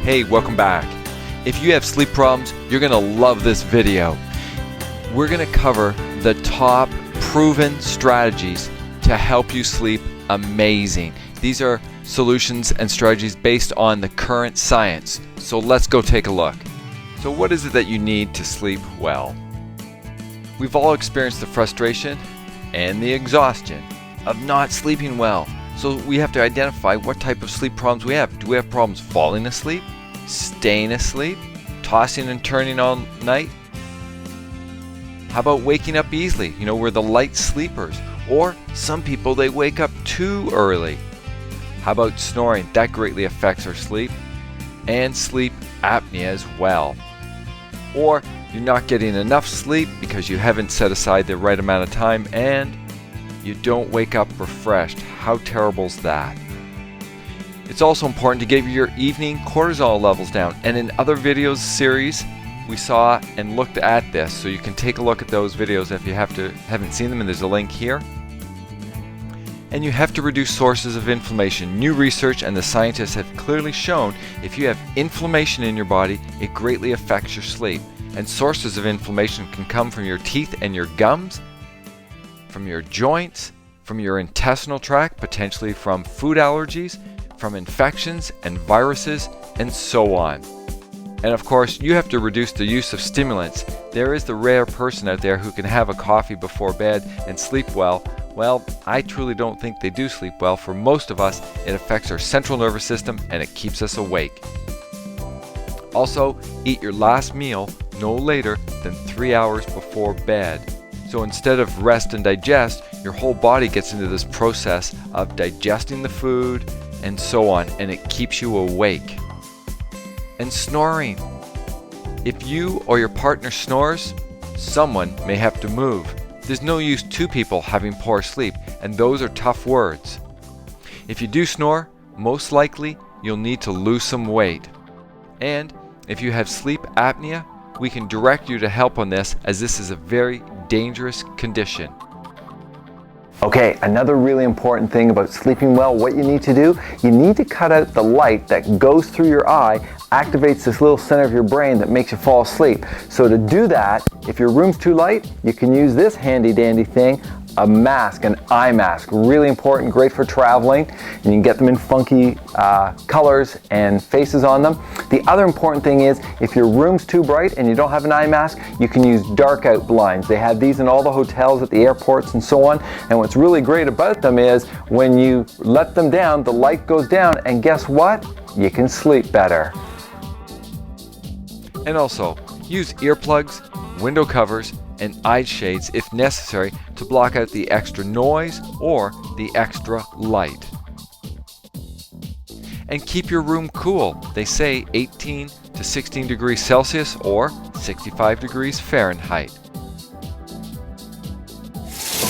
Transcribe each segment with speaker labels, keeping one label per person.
Speaker 1: Hey, welcome back. If you have sleep problems, you're going to love this video. We're going to cover the top proven strategies to help you sleep amazing. These are solutions and strategies based on the current science. So let's go take a look. So what is it that you need to sleep well? We've all experienced the frustration and the exhaustion of not sleeping well. So we have to identify what type of sleep problems we have. Do we have problems falling asleep, staying asleep, tossing and turning all night? How about waking up easily? We're the light sleepers. Or some people, they wake up too early. How about snoring? That greatly affects our sleep. And sleep apnea as well. Or you're not getting enough sleep because you haven't set aside the right amount of time and you don't wake up refreshed. How terrible is that? It's also important to get your evening cortisol levels down. And in other videos series, we saw and looked at this. So you can take a look at those videos if you haven't seen them, and there's a link here. And you have to reduce sources of inflammation. New research and the scientists have clearly shown if you have inflammation in your body, it greatly affects your sleep. And sources of inflammation can come from your teeth and your gums, from your joints, from your intestinal tract, potentially from food allergies, from infections and viruses, and so on. And of course, you have to reduce the use of stimulants. There is the rare person out there who can have a coffee before bed and sleep well. Well, I truly don't think they do sleep well. For most of us, it affects our central nervous system and it keeps us awake. Also, eat your last meal no later than 3 hours before bed. So instead of rest and digest, your whole body gets into this process of digesting the food and so on, and it keeps you awake. And snoring. If you or your partner snores, someone may have to move. There's no use two people having poor sleep, and those are tough words. If you do snore, most likely you'll need to lose some weight. And if you have sleep apnea, we can direct you to help on this, as this is a very dangerous condition.
Speaker 2: Okay, another really important thing about sleeping well, what you need to do, you need to cut out the light that goes through your eye, activates this little center of your brain that makes you fall asleep. So to do that, if your room's too light, you can use this handy dandy thing, a mask, an eye mask. Really important, great for traveling, and you can get them in funky colors and faces on them. The other important thing is, if your room's too bright and you don't have an eye mask, you can use dark out blinds. They have these in all the hotels at the airports and so on, and what's really great about them is when you let them down, the light goes down, and guess what? You can sleep better.
Speaker 1: And also, use earplugs, window covers, and eye shades if necessary to block out the extra noise or the extra light. And keep your room cool. They say 18 to 16 degrees Celsius or 65 degrees Fahrenheit.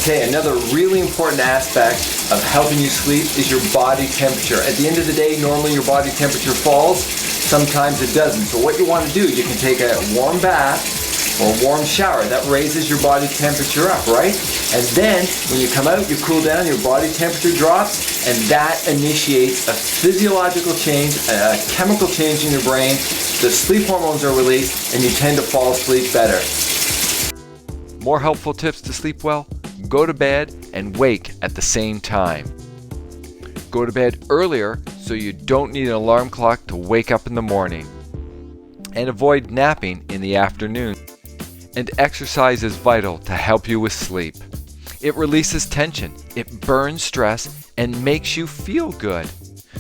Speaker 3: Okay, another really important aspect of helping you sleep is your body temperature. At the end of the day, normally your body temperature falls, sometimes it doesn't. So what you want to do, you can take a warm bath or a warm shower. That raises your body temperature up, right? And then when you come out, you cool down, your body temperature drops, and that initiates a physiological change, a chemical change in your brain. The sleep hormones are released, and you tend to fall asleep better.
Speaker 1: More helpful tips to sleep well: go to bed and wake at the same time. Go to bed earlier so you don't need an alarm clock to wake up in the morning. And avoid napping in the afternoon. And exercise is vital to help you with sleep. It releases tension, it burns stress, and makes you feel good.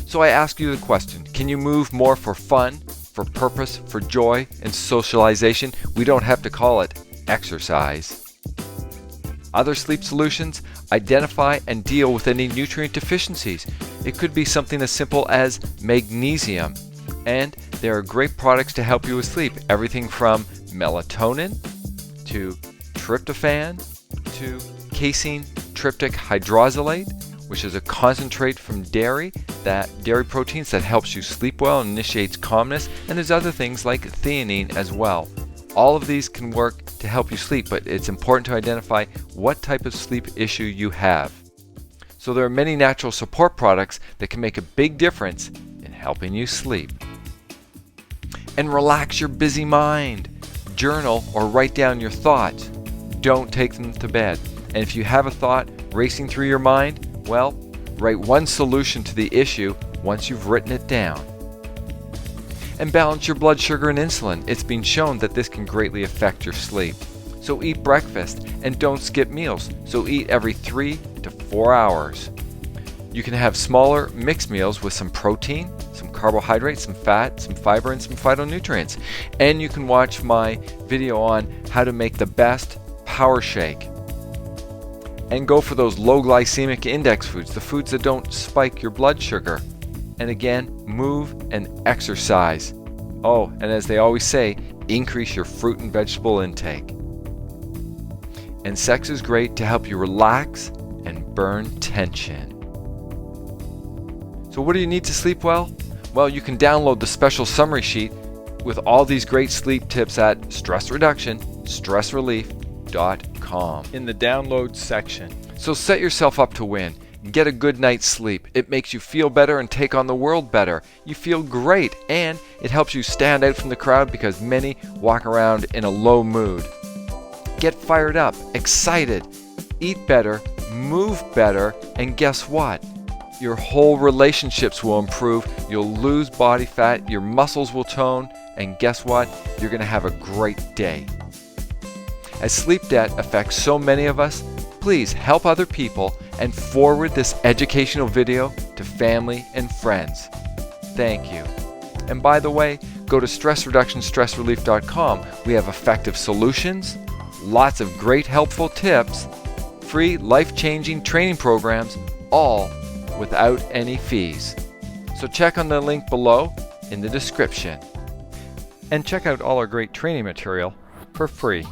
Speaker 1: So I ask you the question, can you move more for fun, for purpose, for joy, and socialization? We don't have to call it exercise. Other sleep solutions: identify and deal with any nutrient deficiencies. It could be something as simple as magnesium. And there are great products to help you with sleep. Everything from melatonin to tryptophan to casein tryptic hydrolysate, which is a concentrate from dairy proteins that helps you sleep well and initiates calmness. And there's other things like theanine as well. All of these can work to help you sleep, but it's important to identify what type of sleep issue you have. So there are many natural support products that can make a big difference in helping you sleep. And relax your busy mind. Journal or write down your thoughts. Don't take them to bed. And if you have a thought racing through your mind, well, write one solution to the issue once you've written it down. And balance your blood sugar and insulin. It's been shown that this can greatly affect your sleep. So eat breakfast and don't skip meals. So eat every 3 to 4 hours. You can have smaller mixed meals with some protein, some carbohydrates, some fat, some fiber, and some phytonutrients. And you can watch my video on how to make the best power shake. And go for those low glycemic index foods, the foods that don't spike your blood sugar. And again, move and exercise. Oh, and as they always say, increase your fruit and vegetable intake. And sex is great to help you relax and burn tension. So what do you need to sleep well? Well, you can download the special summary sheet with all these great sleep tips at stressreduction.stressrelief.com in the download section. So set yourself up to win. Get a good night's sleep. It makes you feel better and take on the world better. You feel great, and it helps you stand out from the crowd because many walk around in a low mood. Get fired up, excited, eat better, move better, and guess what? Your whole relationships will improve. You'll lose body fat, your muscles will tone, and guess what? You're going to have a great day. As sleep debt affects so many of us, please help other people and forward this educational video to family and friends. Thank you. And by the way, go to stressreduction.stressrelief.com. We have effective solutions, lots of great helpful tips, free life-changing training programs, all without any fees. So check on the link below in the description. And check out all our great training material for free.